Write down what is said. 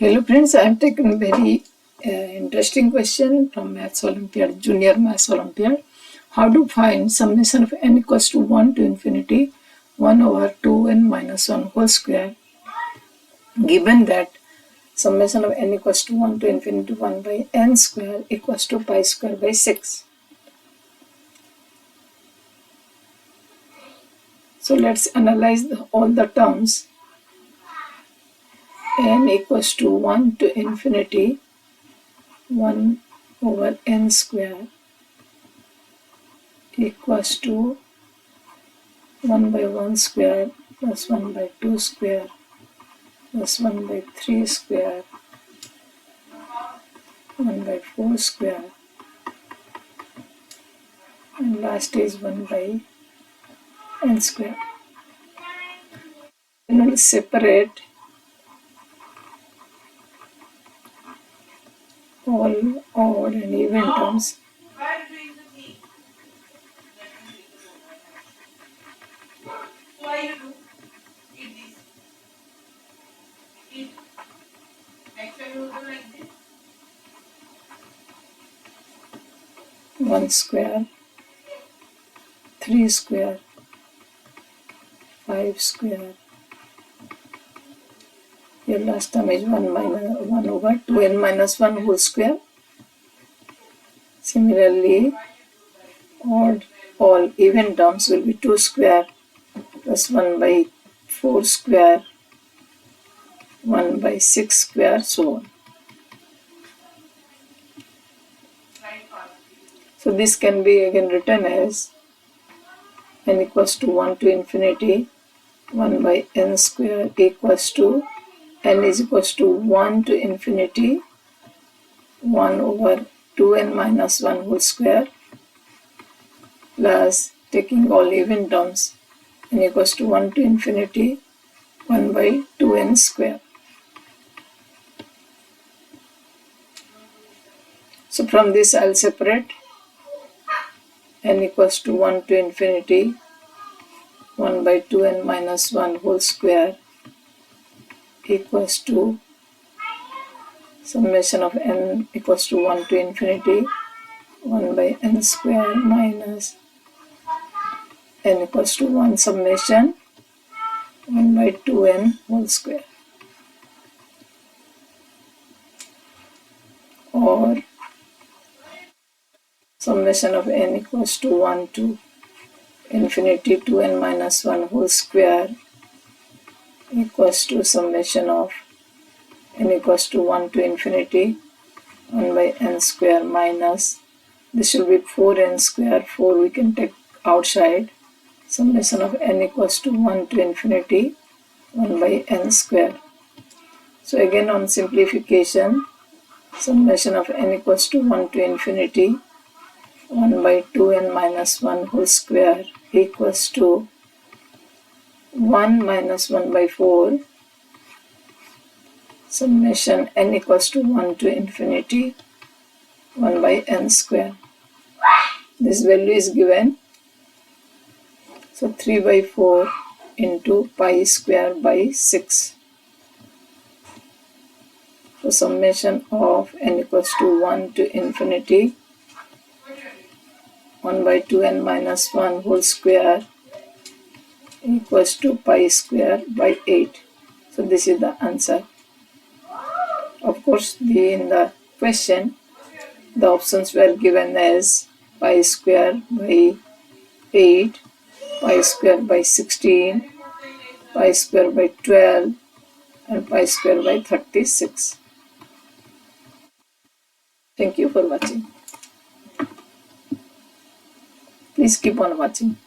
Hello friends, I have taken a very interesting question from Maths Olympiad, Junior Maths Olympiad. How to find summation of n equals to 1 to infinity 1 over 2n minus 1 whole square, given that summation of n equals to 1 to infinity 1 by n square equals to pi square by 6. So let's analyze all the terms. N equals to 1 to infinity 1 over n square equals to 1 by 1 square plus 1 by 2 square plus 1 by 3 square 1 by 4 square and last is 1 by n square. Then we'll separate all odd and even terms. One square, 3 square, 5 square. Here last term is 1 over 2n minus 1 whole square. Similarly, all even terms will be 2 square plus 1 by 4 square, 1 by 6 square, so on. So this can be again written as n equals to 1 to infinity 1 by n square equals to n is equals to 1 to infinity 1 over 2n minus 1 whole square plus taking all even terms n equals to 1 to infinity 1 by 2n square. So from this I'll separate n equals to 1 to infinity 1 by 2n minus 1 whole square equals to summation of n equals to 1 to infinity 1 by n square minus n equals to 1 summation 1 by 2n whole square, or summation of n equals to 1 to infinity 2n minus 1 whole square equals to summation of n equals to 1 to infinity 1 by n square minus, this will be 4n square, 4 we can take outside, summation of n equals to 1 to infinity 1 by n square. So again on simplification, summation of n equals to 1 to infinity 1 by 2n minus 1 whole square equals to 1 minus 1 by 4 summation n equals to 1 to infinity 1 by n square. This value is given, so 3 by 4 into pi square by 6. So summation of n equals to 1 to infinity 1 by 2n minus 1 whole square equals to pi square by 8. So this is the answer. Of course, in the question, the options were given as pi square by 8, pi square by 16, pi square by 12, and pi square by 36. Thank you for watching. Please keep on watching.